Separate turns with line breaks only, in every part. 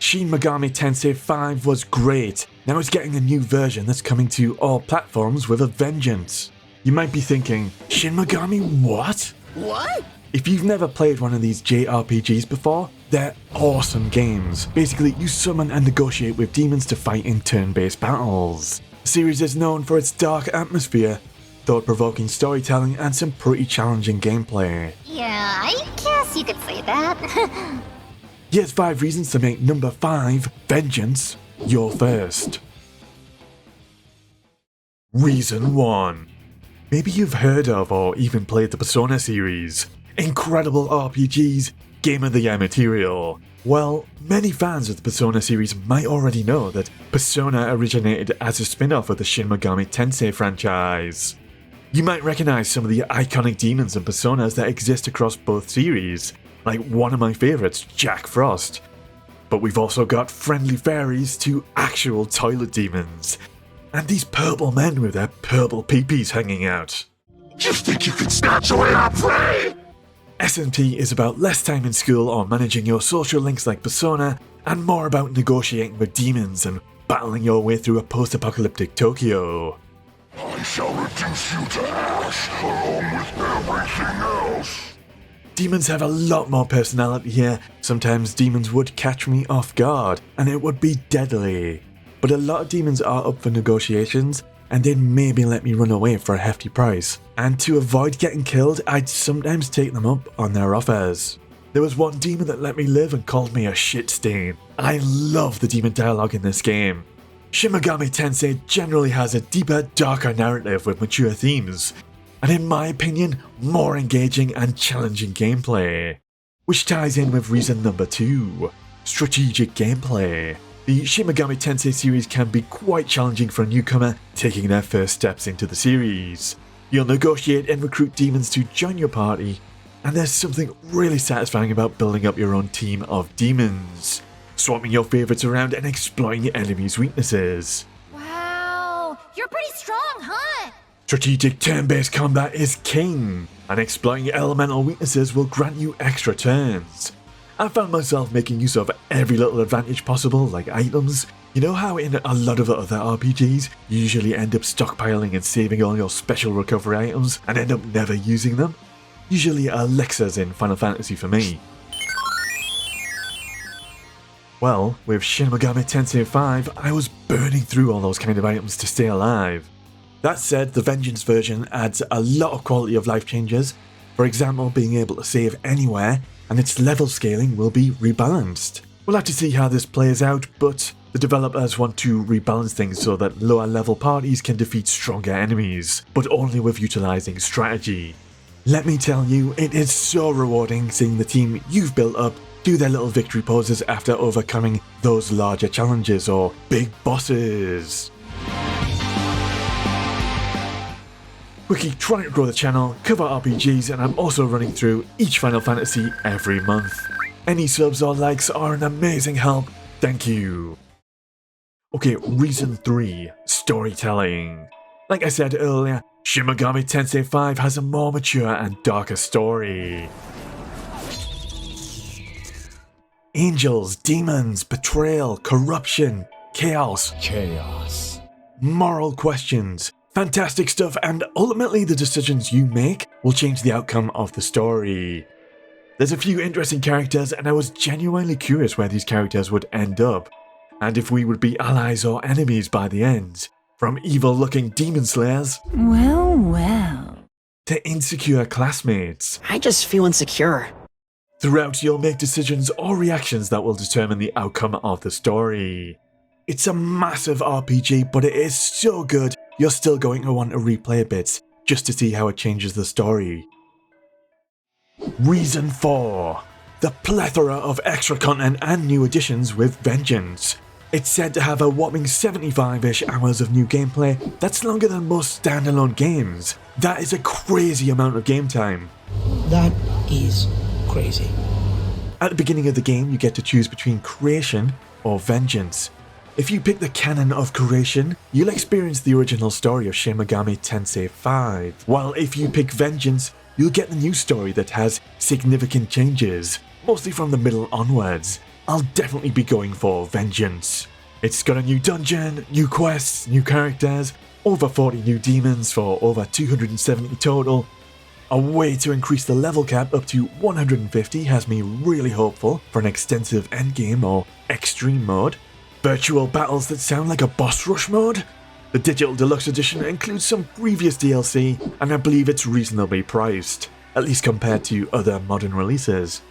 Shin Megami Tensei V was great. Now it's getting a new version that's coming to all platforms with a vengeance. You might be thinking, Shin Megami what?
What?
If you've never played one of these JRPGs before, they're awesome games. Basically, you summon and negotiate with demons to fight in turn-based battles. The series is known for its dark atmosphere, thought-provoking storytelling, and some pretty challenging gameplay.
Yeah, I guess you could say that.
Here's 5 reasons to make number 5, Vengeance, your first. Reason 1. Maybe you've heard of or even played the Persona series. Incredible RPGs, Game of the Year material. Well, many fans of the Persona series might already know that Persona originated as a spin-off of the Shin Megami Tensei franchise. You might recognize some of the iconic demons and personas that exist across both series, like one of my favourites, Jack Frost. But we've also got friendly fairies to actual toilet demons, and these purple men with their purple peepees hanging out.
You think you can snatch away our prey?
SMT is about less time in school or managing your social links like Persona, and more about negotiating with demons and battling your way through a post-apocalyptic Tokyo.
I shall reduce you to ash, along with everything else.
Demons have a lot more personality here. Sometimes demons would catch me off guard, and it would be deadly. But a lot of demons are up for negotiations, and they'd maybe let me run away for a hefty price. And to avoid getting killed, I'd sometimes take them up on their offers. There was one demon that let me live and called me a shit stain. I love the demon dialogue in this game. Shin Megami Tensei generally has a deeper, darker narrative with mature themes, and in my opinion, more engaging and challenging gameplay. Which ties in with reason number 2, strategic gameplay. The Shin Megami Tensei series can be quite challenging for a newcomer taking their first steps into the series. You'll negotiate and recruit demons to join your party, and there's something really satisfying about building up your own team of demons, swapping your favourites around and exploiting your enemies' weaknesses.
Wow, you're pretty strong, huh?
Strategic turn-based combat is king, and exploiting your elemental weaknesses will grant you extra turns. I found myself making use of every little advantage possible, like items. You know how in a lot of the other RPGs, you usually end up stockpiling and saving all your special recovery items and end up never using them? Usually elixirs in Final Fantasy for me. Well, with Shin Megami Tensei V, I was burning through all those kind of items to stay alive. That said, the Vengeance version adds a lot of quality of life changes, for example being able to save anywhere, and its level scaling will be rebalanced. We'll have to see how this plays out, but the developers want to rebalance things so that lower level parties can defeat stronger enemies, but only with utilising strategy. Let me tell you, it is so rewarding seeing the team you've built up do their little victory poses after overcoming those larger challenges or big bosses. Quickie trying to grow the channel, cover RPGs, and I'm also running through each Final Fantasy every month. Any subs or likes are an amazing help, thank you. Okay, reason 3, storytelling. Like I said earlier, Shin Megami Tensei V has a more mature and darker story. Angels, demons, betrayal, corruption, chaos, moral questions, fantastic stuff, and ultimately the decisions you make will change the outcome of the story. There's a few interesting characters, and I was genuinely curious where these characters would end up, and if we would be allies or enemies by the end. From evil-looking demon slayers,
well,
to insecure classmates.
I just feel insecure.
Throughout, you'll make decisions or reactions that will determine the outcome of the story. It's a massive RPG, but it is so good, you're still going to want to replay bits just to see how it changes the story. Reason 4. The plethora of extra content and new additions with Vengeance. It's said to have a whopping 75-ish hours of new gameplay. That's longer than most standalone games. That is a crazy amount of game time.
That is crazy.
At the beginning of the game, you get to choose between Creation or Vengeance. If you pick the canon of Creation, you'll experience the original story of Shin Megami Tensei V, while if you pick Vengeance, you'll get the new story that has significant changes, mostly from the middle onwards. I'll definitely be going for Vengeance. It's got a new dungeon, new quests, new characters, over 40 new demons for over 270 total. A way to increase the level cap up to 150 has me really hopeful for an extensive endgame or extreme mode. Virtual battles that sound like a boss rush mode. The Digital Deluxe Edition includes some previous DLC, and I believe it's reasonably priced, at least compared to other modern releases.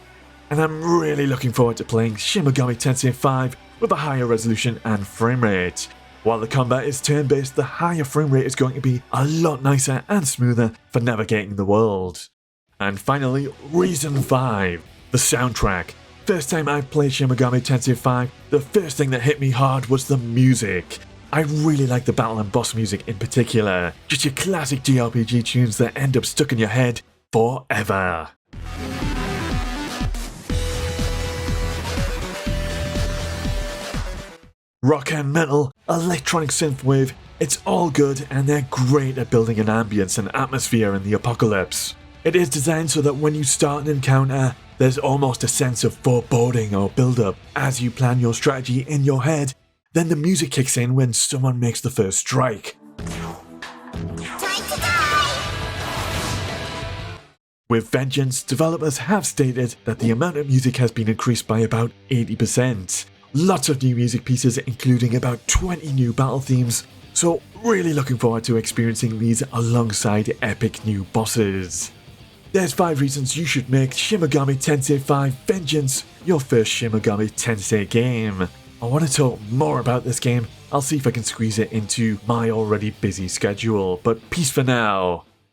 And I'm really looking forward to playing Shin Megami Tensei V with a higher resolution and frame rate. While the combat is turn-based, the higher frame rate is going to be a lot nicer and smoother for navigating the world. And finally, Reason 5, the soundtrack. First time I played Shin Megami Tensei V, the first thing that hit me hard was the music. I really like the battle and boss music in particular, just your classic JRPG tunes that end up stuck in your head forever. Rock and metal, electronic synthwave, it's all good and they're great at building an ambience and atmosphere in the apocalypse. It is designed so that when you start an encounter, there's almost a sense of foreboding or build-up as you plan your strategy in your head. Then the music kicks in when someone makes the first strike.
Time to die!
With Vengeance, developers have stated that the amount of music has been increased by about 80%. Lots of new music pieces, including about 20 new battle themes, so really looking forward to experiencing these alongside epic new bosses. There's 5 reasons you should make Shin Megami Tensei V Vengeance your first Shin Megami Tensei game. I want to talk more about this game. I'll see if I can squeeze it into my already busy schedule, but peace for now.